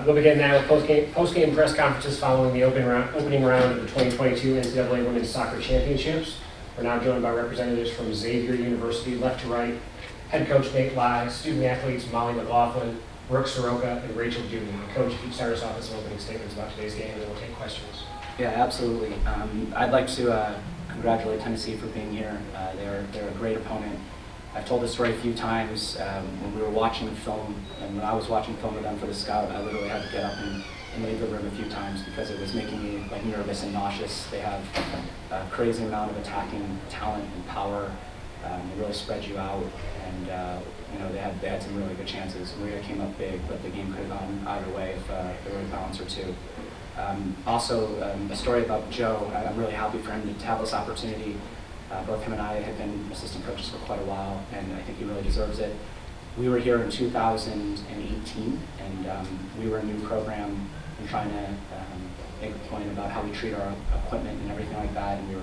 We'll begin now with post-game press conferences following the opening round of the 2022 NCAA Women's Soccer Championships. We're now joined by representatives from Xavier University, left to right, head coach Nate Lai, student athletes Molly McLaughlin, Brooke Sroka, and Rachel Dewey. Coach, if you start us off with some opening statements about today's game, and then we'll take questions. Yeah, absolutely. I'd like to congratulate Tennessee for being here. They're a great opponent. I've told this story a few times. When we were watching film, and when I was watching film with them for the scout, I literally had to get up and leave the room a few times because it was making me nervous and nauseous. They have a crazy amount of attacking talent and power. They really spread you out, and they had some really good chances. Maria came up big, but the game could have gone either way if there were a balance or two. Also, a story about Joe. I'm really happy for him to have this opportunity. Both him and I have been assistant coaches for quite a while, and I think he really deserves it. We were here in 2018, and we were a new program and trying to make a point about how we treat our equipment and everything like that, and we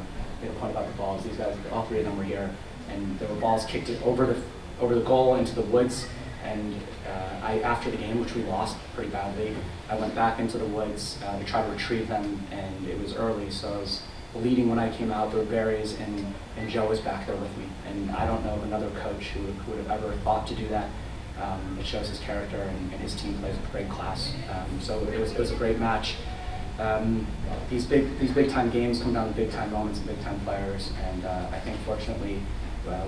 made a point about the balls. These guys, all three of them were here, and there were balls kicked over the goal into the woods, and after the game, which we lost pretty badly, I went back into the woods to try to retrieve them, and it was early, so I was bleeding when I came out. There were berries, and Joe was back there with me. And I don't know of another coach who would have ever thought to do that. It shows his character, and his team plays with great class. So it was a great match. These big time games come down to big time moments and big time players, and I think fortunately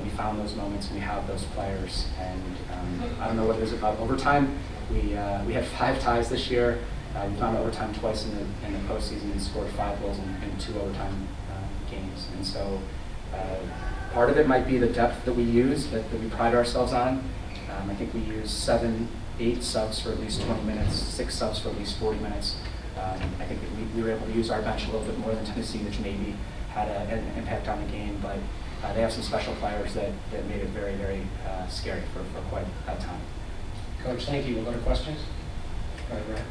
we found those moments and we have those players. And I don't know what it is about overtime. We had 5 ties this year. We found overtime twice in the postseason and scored 5 goals in 2 overtime games. And so part of it might be the depth that we use, that we pride ourselves on. I think we use 7-8 subs for at least 20 minutes, 6 subs for at least 40 minutes. I think that we were able to use our bench a little bit more than Tennessee, which maybe had an impact on the game. But they have some special players that made it very, very scary for quite a time. Coach, thank you. We'll go to questions. Go ahead, Brad.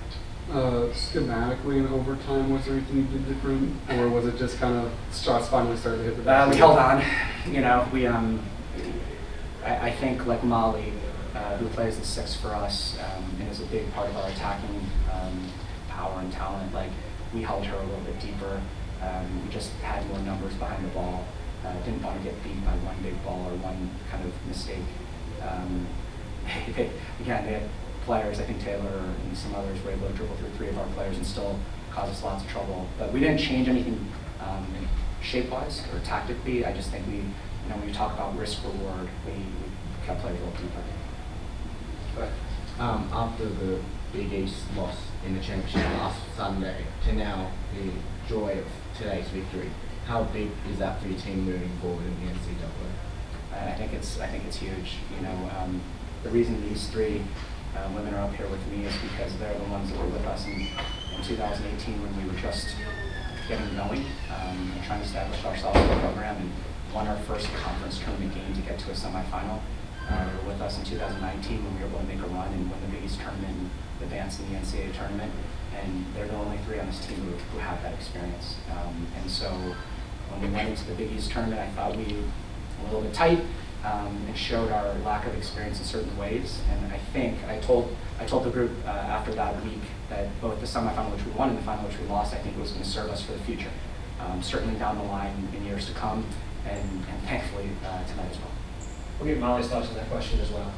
Schematically in overtime, was there anything you did different, or was it just kind of shots finally started to hit the back? We held on. I think like Molly, who plays the 6 for us, and is a big part of our attacking power and talent. Like, we held her a little bit deeper. We just had more numbers behind the ball. Didn't want to get beat by one big ball or one kind of mistake. They had players, I think Taylor and some others were able to dribble through 3 of our players and still cause us lots of trouble. But we didn't change anything shape-wise or tactically. I just think when we talk about risk-reward, we kept players a little deeper. Go ahead. After the Big East loss in the championship last Sunday to now the joy of today's victory, how big is that for your team moving forward in the NCAA? I think it's huge. The reason these 3 women are up here with me is because they're the ones that were with us in 2018 when we were just getting going and trying to establish ourselves as a program, and won our first conference tournament game to get to a semifinal. They were with us in 2019 when we were able to make a run and win the Big East tournament and advance in the NCAA tournament, and they're the only 3 on this team who have that experience. And so when we went into the Big East tournament, I thought we were a little bit tight. And showed our lack of experience in certain ways. And I think I told the group after that week that both the semifinal, which we won, and the final, which we lost, I think was going to serve us for the future, certainly down the line in years to come, and thankfully tonight as well. We'll get Molly's thoughts on that question as well.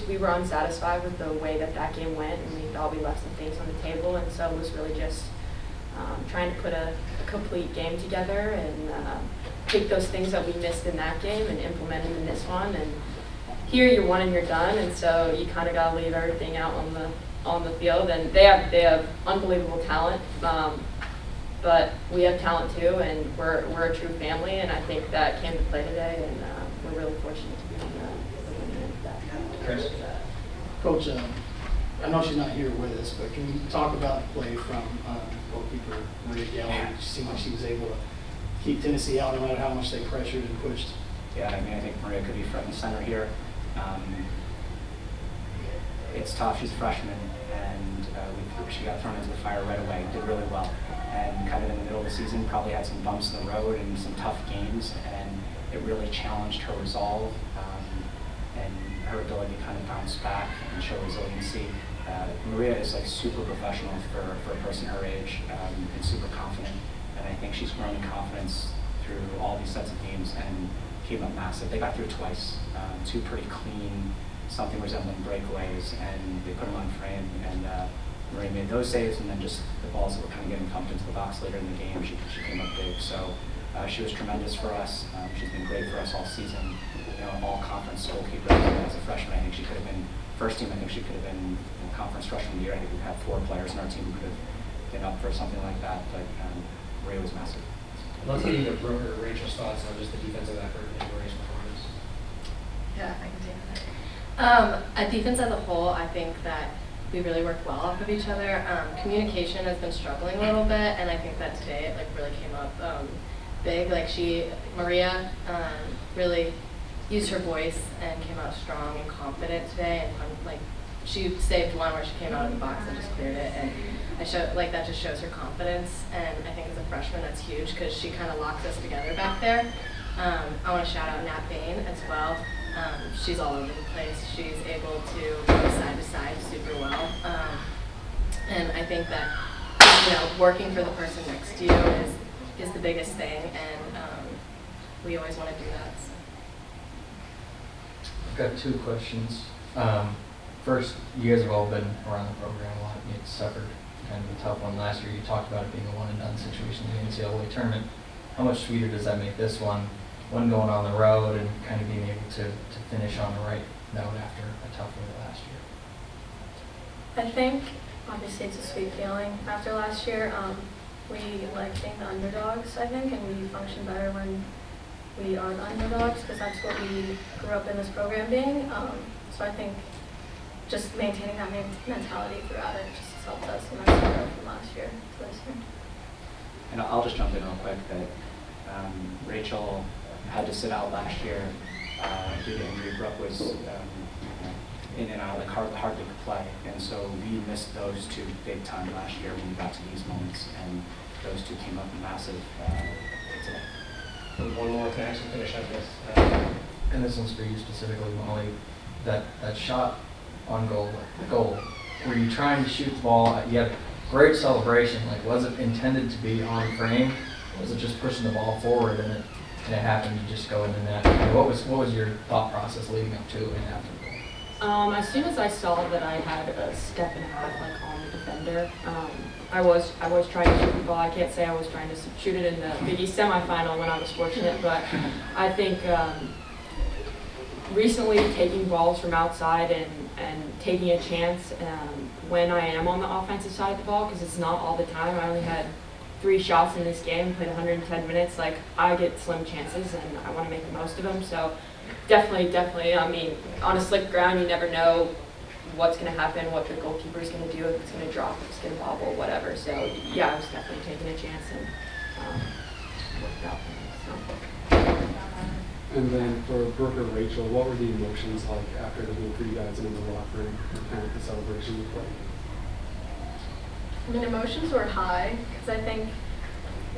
We were unsatisfied with the way that game went, and we thought we left some things on the table, and so it was really just trying to put a complete game together and take those things that we missed in that game and implement them in this one. And here you're one and you're done, and so you kind of got to leave everything out on the field. And they have unbelievable talent, but we have talent too, and we're a true family. And I think that came to play today, and we're really fortunate to be on the winning end of that. Chris? Coach, I know she's not here with us, but can you talk about the play from goalkeeper Maria Gallo? It seemed like she was able to keep Tennessee out no matter how much they pressured and pushed. Yeah, I think Maria could be front and center here. It's tough. She's a freshman, and she got thrown into the fire right away. Did really well, and kind of in the middle of the season probably had some bumps in the road and some tough games, and it really challenged her resolve and her ability to kind of bounce back and show resiliency. Maria is like super professional for a person her age and super confident, and I think she's grown in confidence through all these sets of games and came up massive. They got through twice, two pretty clean, something resembling breakaways, and they put them on frame, and Maria made those saves, and then just the balls that were kind of getting pumped into the box later in the game, she came up big. So she was tremendous for us. She's been great for us all season. You know, all conference goalkeeper as a freshman. I think she could have been first team. I think she could have been conference freshman year. I think we've had 4 players in our team who could have been up for something like that, but Maria was massive. I'd love to get either Brooke or Rachel's thoughts on just the defensive effort and Maria's performance. Yeah, I can take that. At defense as a whole, I think that we really worked well off of each other. Communication has been struggling a little bit, and I think that today it like really came up big. Like Maria really used her voice and came out strong and confident today, and like she saved one where she came out of the box and just cleared it, and that just shows her confidence. And I think as a freshman that's huge because she kind of locks us together back there. I want to shout out Nat Bain as well. She's all over the place. She's able to go side to side super well, and I think that working for the person next to you is the biggest thing, and we always want to do that. So. I've got 2 questions. First, you guys have all been around the program a lot. You suffered kind of a tough one last year. You talked about it being a one-and-done situation in the NCAA tournament. How much sweeter does that make this one going on the road and kind of being able to finish on the right note after a tough one last year? I think obviously it's a sweet feeling after last year. We like being the underdogs, I think, and we function better when we are the underdogs because that's what we grew up in this program being. So I think just maintaining that mentality throughout it just has helped us in our growth from last year to this year. And I'll just jump in real quick that Rachel had to sit out last year due to injury. Brooke was in and out, like hardly could play, and so we missed those 2 big time last year when we got to these moments, and those 2 came up massive today. And one more thing, to finish up this. And this one's for you specifically, Molly. That shot on goal, were you trying to shoot the ball? You had a great celebration. Like, was it intended to be on frame? Or was it just pushing the ball forward and it happened to just go in the net? And what was your thought process leading up to and after the goal? As soon as I saw that I had a step and a half like on the defender, I was trying to shoot the ball. I can't say I was trying to shoot it in the Big East semifinal when I was fortunate, but I think recently taking balls from outside and taking a chance when I am on the offensive side of the ball, because it's not all the time. I only had 3 shots in this game, played 110 minutes. Like, I get slim chances and I want to make the most of them. So definitely, I mean, on a slick ground, you never know what's going to happen, what the goalkeeper is going to do, if it's going to drop, if it's going to bobble, whatever. So yeah, I was definitely taking a chance and worked out for me. So. And then for Brooke or Rachel, what were the emotions like after the game for you guys and in the locker room, and kind of the celebration looked like? I mean, emotions were high because I think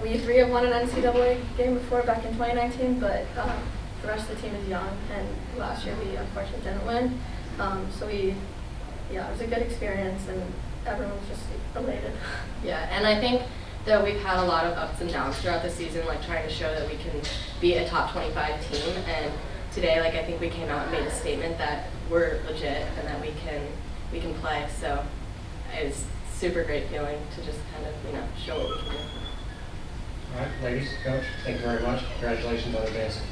we 3 have won an NCAA game before back in 2019, but the rest of the team is young, and last year we unfortunately didn't win. So it was a good experience, and everyone was just elated. Yeah, and I think that we've had a lot of ups and downs throughout the season, like trying to show that we can be a top 25 team. And today, like, I think we came out and made a statement that we're legit and that we can play. So it's super great feeling to just kind of show what we can do. All right, ladies, coach, thank you very much. Congratulations on advancing.